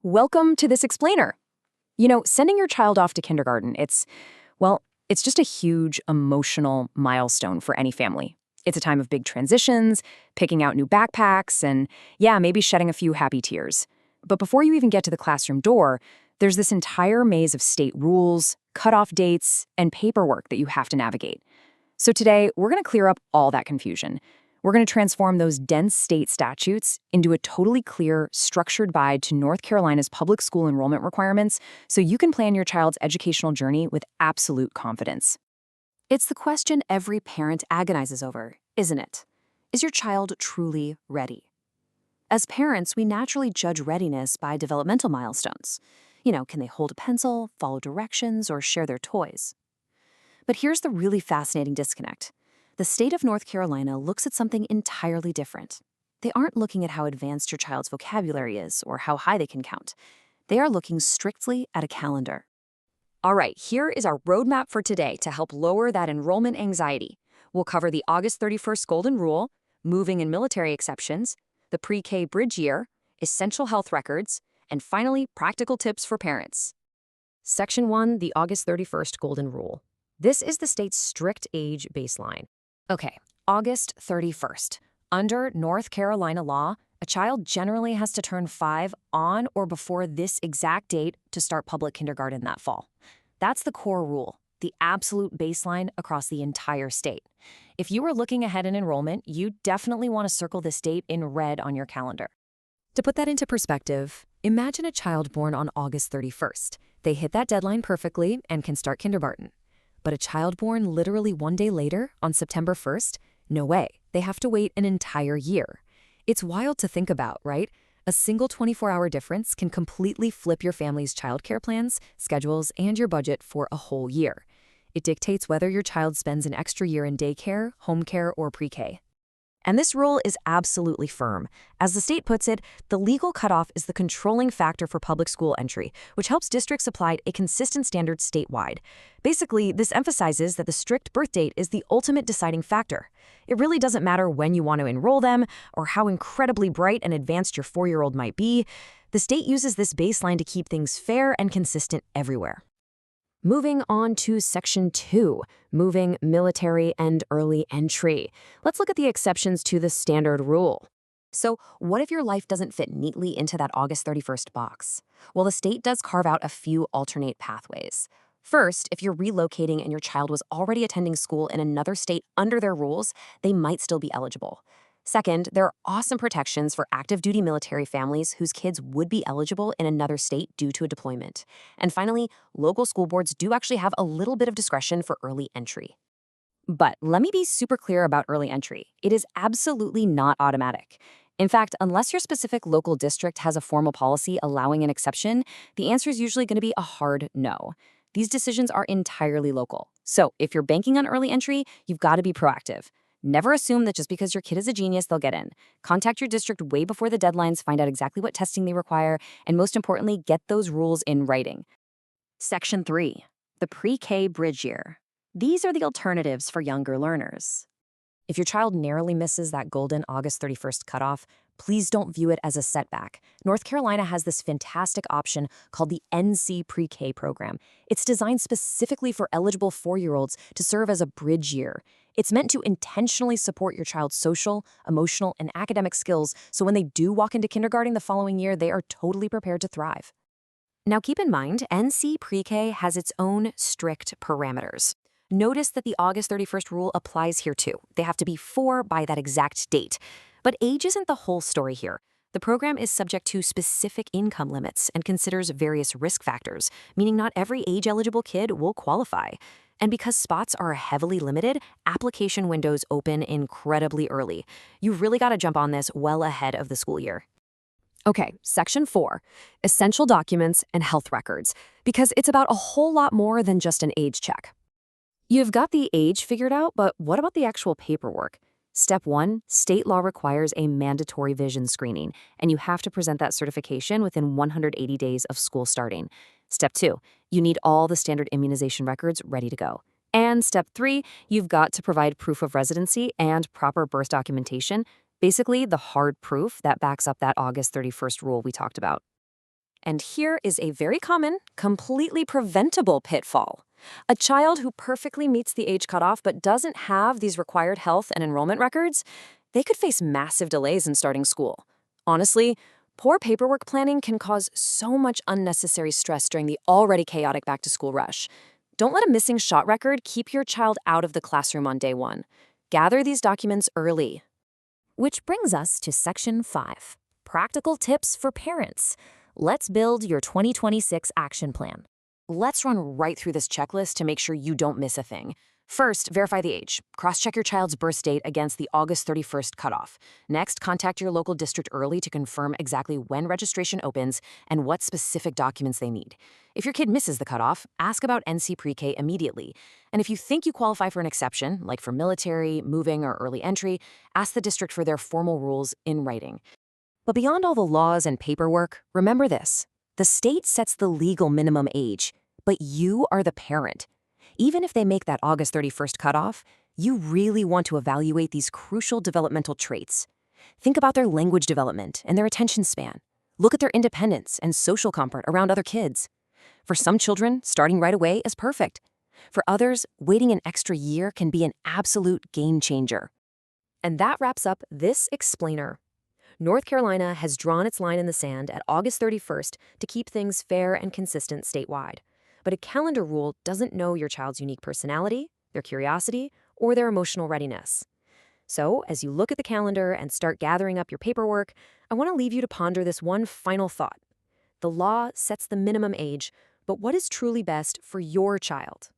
Welcome to This Explainer. Sending your child off to kindergarten, it's just a huge emotional milestone for any family. It's a time of big transitions, picking out new backpacks, and yeah, maybe shedding a few happy tears. But before you even get to the classroom door, there's this entire maze of state rules, cutoff dates, and paperwork that you have to navigate. So today, we're going to clear up all that confusion. We're going to transform those dense state statutes into a totally clear, structured guide to North Carolina's public school enrollment requirements so you can plan your child's educational journey with absolute confidence. It's the question every parent agonizes over, isn't it? Is your child truly ready? As parents, we naturally judge readiness by developmental milestones. Can they hold a pencil, follow directions, or share their toys? But here's the really fascinating disconnect. The state of North Carolina looks at something entirely different. They aren't looking at how advanced your child's vocabulary is or how high they can count. They are looking strictly at a calendar. All right, here is our roadmap for today to help lower that enrollment anxiety. We'll cover the August 31st Golden Rule, moving and military exceptions, the pre-K bridge year, essential health records, and finally, practical tips for parents. Section 1, the August 31st Golden Rule. This is the state's strict age baseline. Okay, August 31st. Under North Carolina law, a child generally has to turn 5 on or before this exact date to start public kindergarten that fall. That's the core rule, the absolute baseline across the entire state. If you are looking ahead in enrollment, you definitely want to circle this date in red on your calendar. To put that into perspective, imagine a child born on August 31st. They hit that deadline perfectly and can start kindergarten. But a child born literally one day later, on September 1st, no way. They have to wait an entire year. It's wild to think about, right? A single 24-hour difference can completely flip your family's childcare plans, schedules, and your budget for a whole year. It dictates whether your child spends an extra year in daycare, home care, or pre-K. And this rule is absolutely firm. As the state puts it, the legal cutoff is the controlling factor for public school entry, which helps districts apply a consistent standard statewide. Basically, this emphasizes that the strict birth date is the ultimate deciding factor. It really doesn't matter when you want to enroll them or how incredibly bright and advanced your 4-year-old might be. The state uses this baseline to keep things fair and consistent everywhere. Moving on to Section 2, moving, military, and early entry. Let's look at the exceptions to the standard rule. So what if your life doesn't fit neatly into that August 31st box? Well, the state does carve out a few alternate pathways. First, if you're relocating and your child was already attending school in another state under their rules, they might still be eligible. Second, there are awesome protections for active duty military families whose kids would be eligible in another state due to a deployment. And finally, local school boards do actually have a little bit of discretion for early entry. But let me be super clear about early entry. It is absolutely not automatic. In fact, unless your specific local district has a formal policy allowing an exception, the answer is usually going to be a hard no. These decisions are entirely local. So if you're banking on early entry, you've got to be proactive. Never assume that just because your kid is a genius, they'll get in. Contact your district way before the deadlines, find out exactly what testing they require, and most importantly, get those rules in writing. Section 3, the pre-K bridge year. These are the alternatives for younger learners. If your child narrowly misses that golden August 31st cutoff, please don't view it as a setback. North Carolina has this fantastic option called the NC Pre-K program. It's designed specifically for eligible 4-year-olds to serve as a bridge year. It's meant to intentionally support your child's social, emotional, and academic skills so when they do walk into kindergarten the following year, they are totally prepared to thrive. Now keep in mind, NC Pre-K has its own strict parameters. Notice that the August 31st rule applies here too. They have to be 4 by that exact date. But age isn't the whole story here. The program is subject to specific income limits and considers various risk factors, meaning not every age-eligible kid will qualify. And because spots are heavily limited, application windows open incredibly early. You've really got to jump on this well ahead of the school year. Okay, Section 4, essential documents and health records, because it's about a whole lot more than just an age check. You've got the age figured out, but what about the actual paperwork? Step 1, state law requires a mandatory vision screening, and you have to present that certification within 180 days of school starting. Step 2, you need all the standard immunization records ready to go. And Step 3, you've got to provide proof of residency and proper birth documentation, basically the hard proof that backs up that August 31st rule we talked about. And here is a very common, completely preventable pitfall. A child who perfectly meets the age cutoff but doesn't have these required health and enrollment records, they could face massive delays in starting school. Honestly, poor paperwork planning can cause so much unnecessary stress during the already chaotic back-to-school rush. Don't let a missing shot record keep your child out of the classroom on day one. Gather these documents early. Which brings us to Section 5, Practical Tips for Parents. Let's build your 2026 action plan. Let's run right through this checklist to make sure you don't miss a thing. First, verify the age. Cross-check your child's birth date against the August 31st cutoff. Next, contact your local district early to confirm exactly when registration opens and what specific documents they need. If your kid misses the cutoff, ask about NC Pre-K immediately. And if you think you qualify for an exception, like for military, moving, or early entry, ask the district for their formal rules in writing. But beyond all the laws and paperwork, remember this. The state sets the legal minimum age, but you are the parent. Even if they make that August 31st cutoff, you really want to evaluate these crucial developmental traits. Think about their language development and their attention span. Look at their independence and social comfort around other kids. For some children, starting right away is perfect. For others, waiting an extra year can be an absolute game changer. And that wraps up this explainer. North Carolina has drawn its line in the sand at August 31st to keep things fair and consistent statewide. But a calendar rule doesn't know your child's unique personality, their curiosity, or their emotional readiness. So, as you look at the calendar and start gathering up your paperwork, I want to leave you to ponder this one final thought. The law sets the minimum age, but what is truly best for your child?